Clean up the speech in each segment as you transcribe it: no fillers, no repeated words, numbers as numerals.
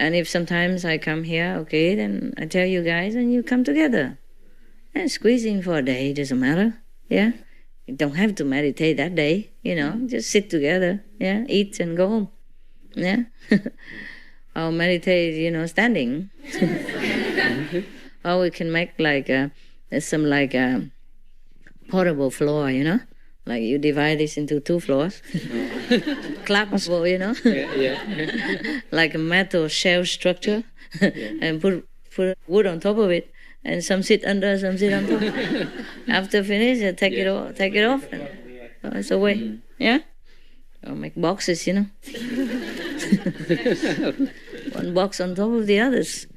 And if sometimes I come here, okay, then I tell you guys and you come together. And squeeze in for a day, doesn't matter. Yeah. You don't have to meditate that day, just sit together, yeah, eat and go home. Yeah. Or meditate, standing. Or we can make some portable floor, like you divide this into 2 floors. Collapsible, like a metal shell structure. And put wood on top of it. And some sit under, some sit on top. After finish, take it off. And it's away. Yeah? Or make boxes, One box on top of the others.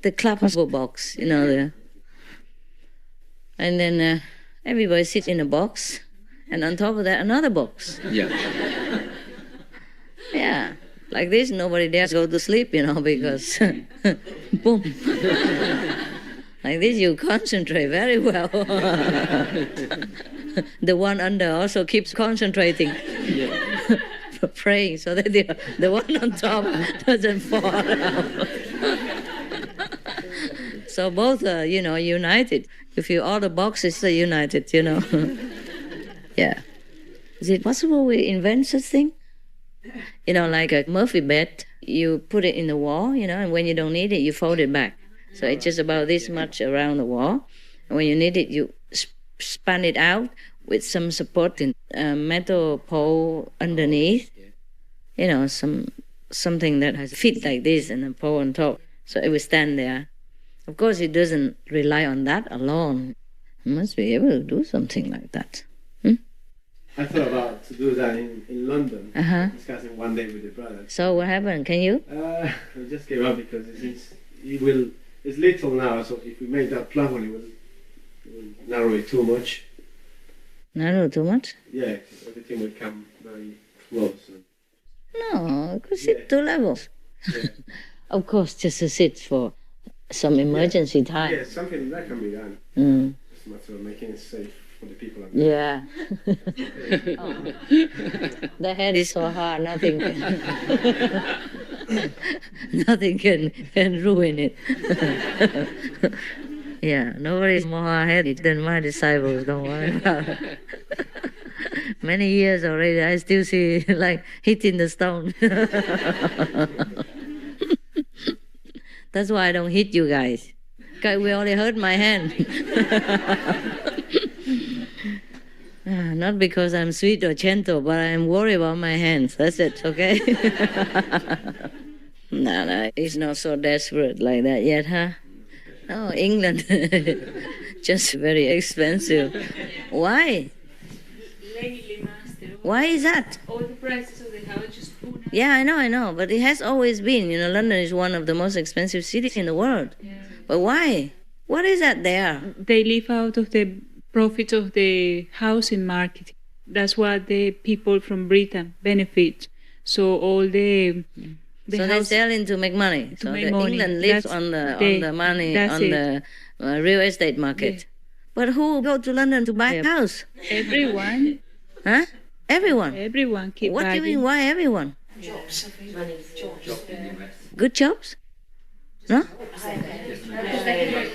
The collapsible box, there. And then everybody sits in a box, and on top of that, another box. Yeah. Yeah. Like this, nobody dares go to sleep, because boom. Like this, you concentrate very well. The one under also keeps concentrating, praying, so that the one on top doesn't fall out. So both are, united. You feel all the boxes are united, Yeah. Is it possible we invent such thing? Like a Murphy bed, you put it in the wall, and when you don't need it, you fold it back. So it's just about this much around the wall. And when you need it, you span it out with some supporting metal pole underneath. Something that has feet like this and a pole on top. So it will stand there. Of course, it doesn't rely on that alone. You must be able to do something like that. I thought about to do that in London, discussing one day with the brothers. So what happened? Can you? I just gave up because it's little now, so if we make that platform, it will narrow it too much. Narrow too much? Yeah, everything will come very close. No, it could sit 2 levels. Yeah. Of course, just to sit for some emergency time. Yeah, something that can be done. It's a matter of making it safe for the people. Yeah. The head is so hard, nothing can ruin it. Yeah, nobody's more hard-headed than my disciples, don't worry about it. Many years already, I still see like hitting the stone. That's why I don't hit you guys. Because we only hurt my hand. Not because I'm sweet or gentle, but I'm worried about my hands. That's it, okay? No, it's not so desperate like that yet, huh? No, England, just very expensive. Why? Why is that? All the prices of the house just go down. Yeah, I know, but it has always been. London is one of the most expensive cities in the world. Yeah. But why? What is that there? They live out of the profits of the housing market. That's what the people from Britain benefit. So all the so they're selling to make money. To make money. England lives on the money on the real estate market. Yeah. But who go to London to buy a house? Everyone. Huh? Everyone. Everyone keep What buying. do you mean? Why everyone? Jobs in the US. Good jobs? No? Higher pay in London.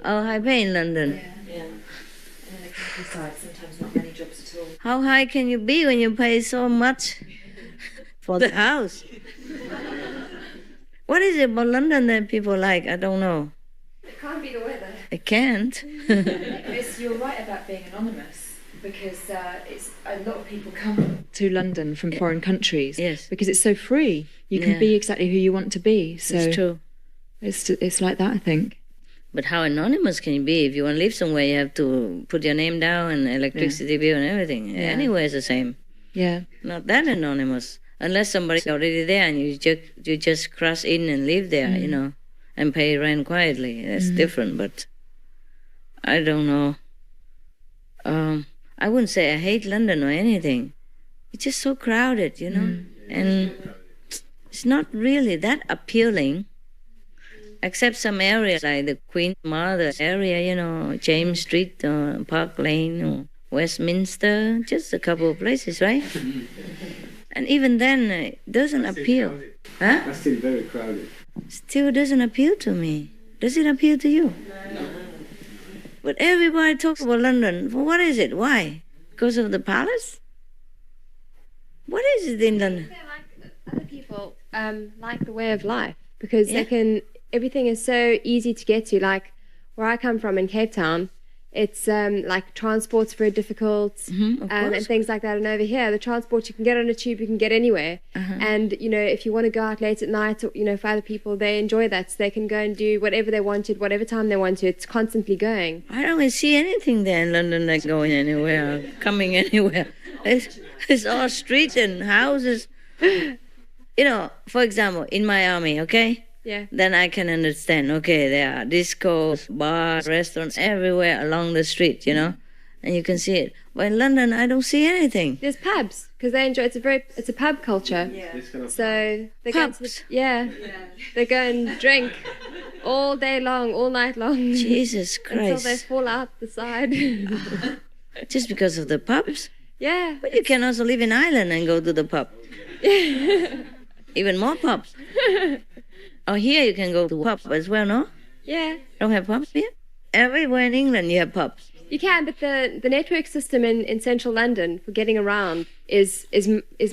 Oh, high pay in London. Yeah. And the countryside, sometimes not many jobs at all. How high can you be when you pay so much for the house? What is it about London that people like? I don't know. It can't be the weather. It can't. You're right about being anonymous, because it's a lot of people come to London from foreign countries. Yes. Because it's so free. You can be exactly who you want to be. So it's true. It's like that, I think. But how anonymous can you be? If you want to live somewhere, you have to put your name down and electricity bill and everything. Yeah. Anywhere is the same. Yeah. Not that anonymous. Unless somebody's already there and you just cross in and live there, and pay rent quietly. That's different, but I don't know. I wouldn't say I hate London or anything. It's just so crowded, and it's not really that appealing. Except some areas like the Queen Mother area, James Street or Park Lane or Westminster, just a couple of places, right? And even then, it doesn't That's still appeal. crowded. Huh? That's still very crowded. Still doesn't appeal to me. Does it appeal to you? No. But everybody talks about London. Well, what is it? Why? Because of the palace? What is it in London? They're like other people like the way of life because Yeah. everything is so easy to get to. Like where I come from in Cape Town, it's like transport's very difficult Of and course. things like that. And over here, the transport, you can get on a tube, you can get anywhere. And, you know, if you want to go out late at night, or, you know, for other people, they enjoy that. So they can go and do whatever they wanted, whatever time they want to. It's constantly going. I don't see anything there in London like going anywhere, coming anywhere. It's all streets and houses. You know, for example, in Miami, okay? Yeah. Then I can understand, okay, there are discos, bars, restaurants everywhere along the street, you know? And you can see it. But in London, I don't see anything. There's pubs because they enjoy it's a pub culture. This kind of So they go to Pubs? they go and drink all day long, all night long, Jesus until they Christ. fall out the side. Just because of the pubs? Yeah, But you can also live in Ireland and go to the pub. Even more pubs. Oh, here you can go to pubs as well, no? yeah. Don't have pubs here? Everywhere in England you have pubs. You can, but the network system in central London for getting around is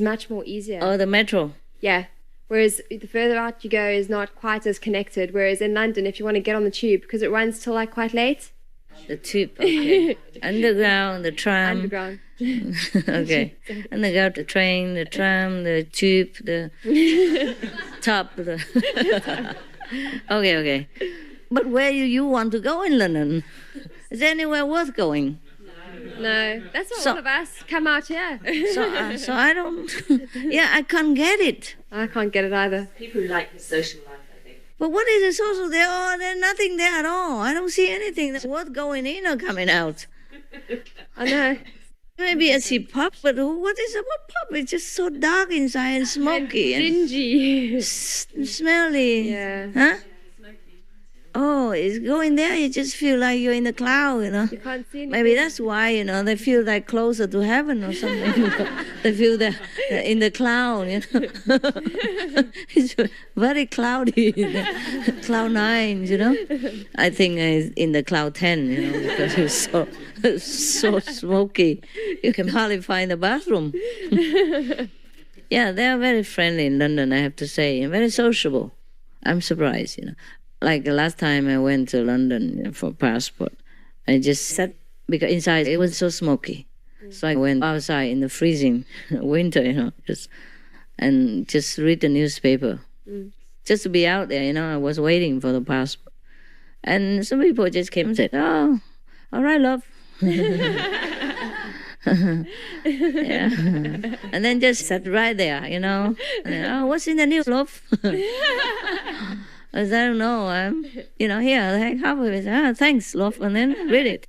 much more easier. Oh, the metro. Yeah. Whereas the further out you go is not quite as connected. Whereas in London, if you want to get on the tube, because it runs till like quite late, The tube, okay. Underground, the tram. underground. Okay. Underground, the train, the tram, the tube, the top. Okay. But where you want to go in London? Is there anywhere worth going? No, that's why So- all of us come out here. So I don't. Yeah, I can't get it. I can't get it either. People who like the social life, I think. But what is the social there? Oh, there's nothing there at all. I don't see anything that's worth going in or coming out. I know. Maybe I see pubs, but what is about pub? It's just so dark inside and smoky and Dingy. smelly. Yeah. Huh? Oh, it's going there. You just feel like you're in the cloud, you know. You can't see anything. Maybe that's why, you know, they feel like closer to heaven or something. They feel that in the cloud, you know. It's very cloudy, cloud 9, you know. I think it's in the cloud 10, you know, because it's so smoky. You can hardly find a bathroom. Yeah, they are very friendly in London, I have to say, and very sociable. I'm surprised, you know. Like the last time I went to London, you know, for passport, I just sat because inside it was so smoky. So I went outside in the freezing winter, you know, just read the newspaper. Just to be out there, you know, I was waiting for the passport. And some people just came and said, "Oh, all right, love." Yeah. And then just sat right there, you know. And then, "Oh, what's in the news, love?" I said, "I don't know. You know, here, like half of it. Thanks, love," and then read it.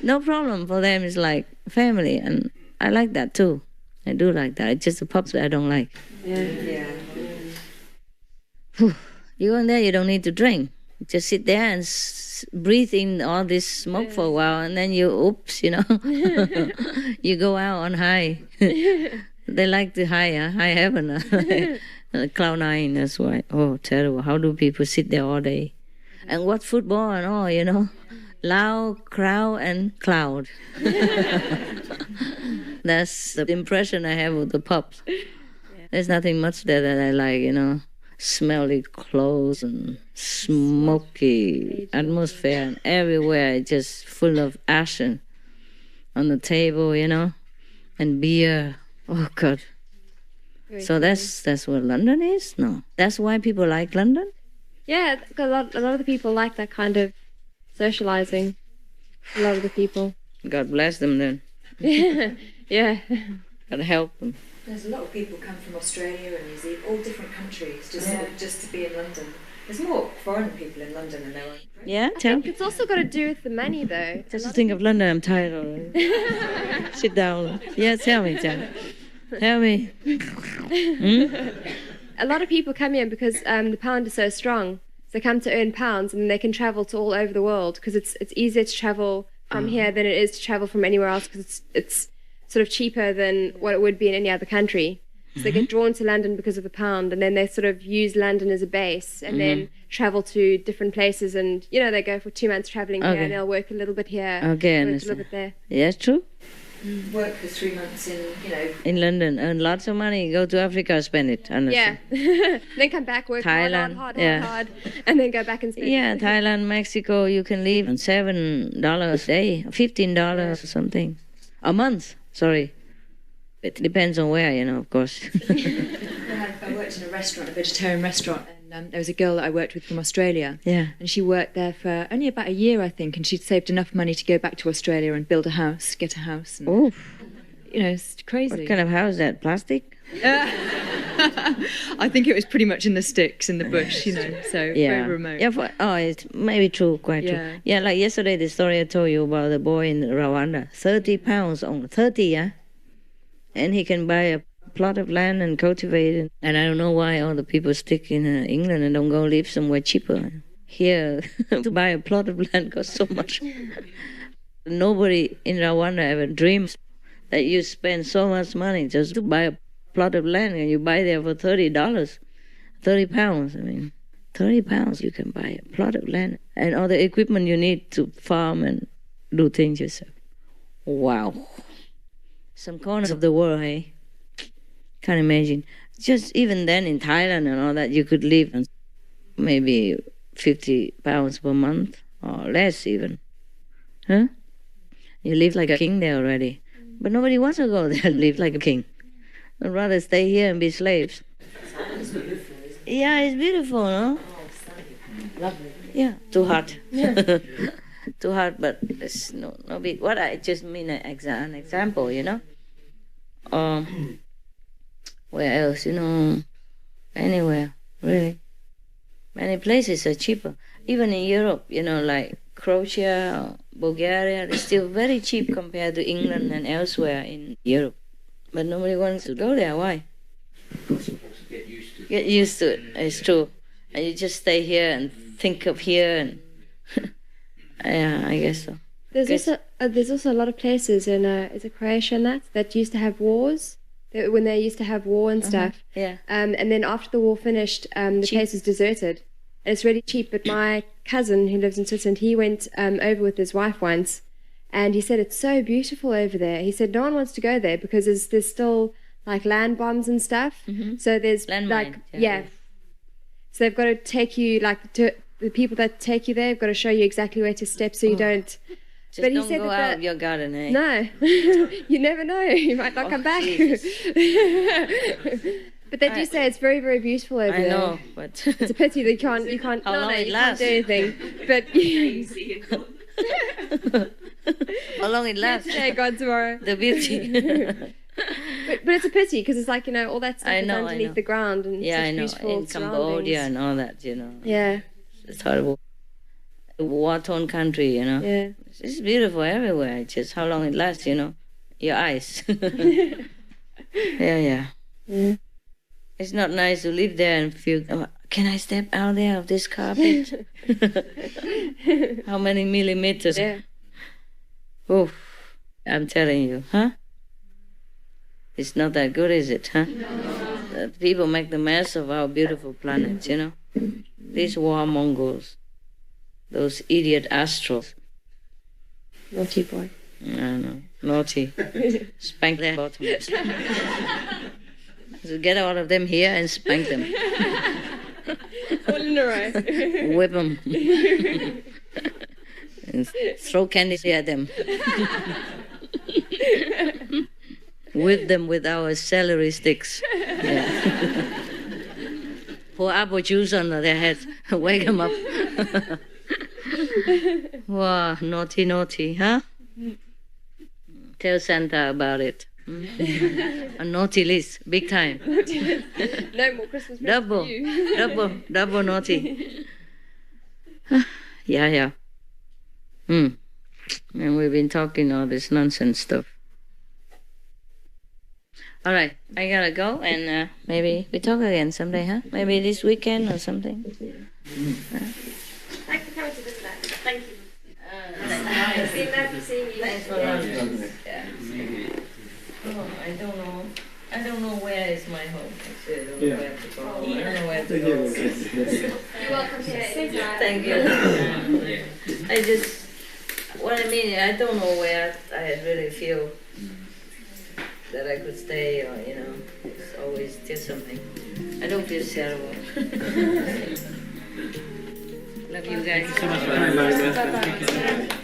No problem for them. It's like family, and I like that too. I do like that. It's just the pubs that I don't like. Yeah. You go in there, you don't need to drink. Just sit there and breathe in all this smoke for a while, and then oops, you know, you go out on high. They like the high heaven, cloud 9. That's why. Oh, terrible! How do people sit there all day and watch football and all? You know, loud crowd and cloud. That's the impression I have of the pubs. There's nothing much there that I like, you know. Smelly clothes and smoky atmosphere, and everywhere just full of ash on the table, you know, and beer. Oh God! So that's what London is. No, that's why people like London. Yeah, a lot of the people like that kind of socializing. A lot of the people. God bless them then. Yeah. God help them. There's a lot of people come from Australia and New Zealand, all different countries, just to be in London. There's more foreign people in London than there are. Yeah, tell. It's also got to do with the money, though. Just to think of London, I'm tired already. Sit down. Yeah, tell me. Tell me. A lot of people come here because the pound is so strong. So they come to earn pounds, and then they can travel to all over the world because it's easier to travel from here than it is to travel from anywhere else because it's sort of cheaper than what it would be in any other country. So they get drawn to London because of the pound, and then they sort of use London as a base, and then travel to different places, and they go for 2 months traveling here, and they'll work a little bit here, Okay, work a understand. little bit there. Yeah, true. Work for 3 months In London, earn lots of money, go to Africa, spend it. Understand? Yeah. Then come back, work Thailand, hard, yeah. and then go back and spend Yeah, it. Thailand, Mexico, you can live on $7 a day, $15 or something. A month, sorry. It depends on where, of course. I worked in a restaurant, a vegetarian restaurant, and there was a girl that I worked with from Australia. Yeah. And she worked there for only about a year, I think, and she'd saved enough money to go back to Australia and build a house, get a house. And, Oof. It's crazy. What kind of house is that? Plastic? I think it was pretty much in the sticks, in the bush, so Yeah. very remote. Yeah, it's maybe true, quite Yeah. true. Yeah, like yesterday, the story I told you about the boy in Rwanda, 30 pounds only, 30, yeah? And he can buy a plot of land and cultivate it. And I don't know why all the people stick in England and don't go live somewhere cheaper. Here, to buy a plot of land costs so much. Nobody in Rwanda ever dreams that you spend so much money just to buy a plot of land, and you buy there for $30, 30 pounds. I mean, 30 pounds you can buy a plot of land and all the equipment you need to farm and do things yourself. Wow. Some corners of the world, hey? Can't imagine. Just even then in Thailand and all that, you could live on maybe 50 pounds per month or less even. Huh? You live like a king there already. But nobody wants to go there and live like a king. I'd rather stay here and be slaves. Yeah, it's beautiful, no? Lovely. Yeah, too hot. Too hot, but it's no big. What I just mean an example, where else, anywhere, really. Many places are cheaper. Even in Europe, like Croatia or Bulgaria, it's still very cheap compared to England and elsewhere in Europe. But nobody wants to go there. Why? Get used to it. It's true. And you just stay here and think of here, and yeah, I guess so. There's also a lot of places in is it Croatia and that used to have wars, when they used to have war and stuff. Yeah. And then after the war finished, the place was deserted. And it's really cheap. But my cousin who lives in Switzerland, he went over with his wife once, and he said it's so beautiful over there. He said no one wants to go there because there's still like land bombs and stuff. Mm-hmm. So there's Landmine, yeah. So they've got to take you the people that take you there have got to show you exactly where to step so you don't. Just But he don't said go out of your garden, eh? No, you never know. You might not come back. But they do say it's very, very beautiful over I there. know, but It's a pity that you can't. How long it you lasts? can't do anything. But how long it lasts? say God tomorrow. The beauty. But it's a pity because it's like all that stuff I is know, I underneath know. the ground and Yeah, such I know. beautiful In Cambodia and all that, Yeah, It's horrible. A war-torn country, yeah. It's beautiful everywhere. It's just how long it lasts, Your eyes. Yeah. Yeah. It's not nice to live there and feel, can I step out there of this carpet? How many millimeters? Yeah. Oof. I'm telling you, huh? It's not that good, is it, huh? People make the mess of our beautiful planet, These war Mongols. Those idiot Astros. Naughty boy. I don't know. Naughty. Spank their bottoms. So get all of them here and spank them. All in a row. Whip them. And throw candies at them. Whip them with our celery sticks. Yeah. Pour apple juice on their heads. Wake them up. Wow, naughty, huh? Tell Santa about it. A naughty list, big time. No more Christmas presents for you. double naughty. Yeah. And we've been talking all this nonsense stuff. All right, I gotta go, and maybe we talk again someday, huh? Maybe this weekend or something. Thanks for coming to visit us. Thank you. Nice. It's been lovely seeing you. Thanks for lunch. Yeah. Oh, I don't know. I don't know where is my home. Actually, I don't know Yeah. where to go. I don't know where to Thank go. you. You're welcome here. Thank you. I just, what I mean, I don't know where I really feel that I could stay, or it's always just something. I don't feel terrible. Love you guys. Thank you so much for having us.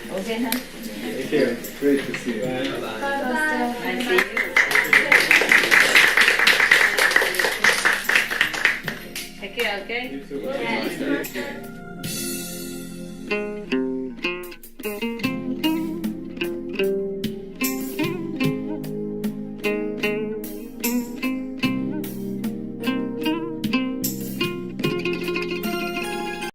Okay, huh? Thank you. Great to see you. I see you. Take care, okay? You too.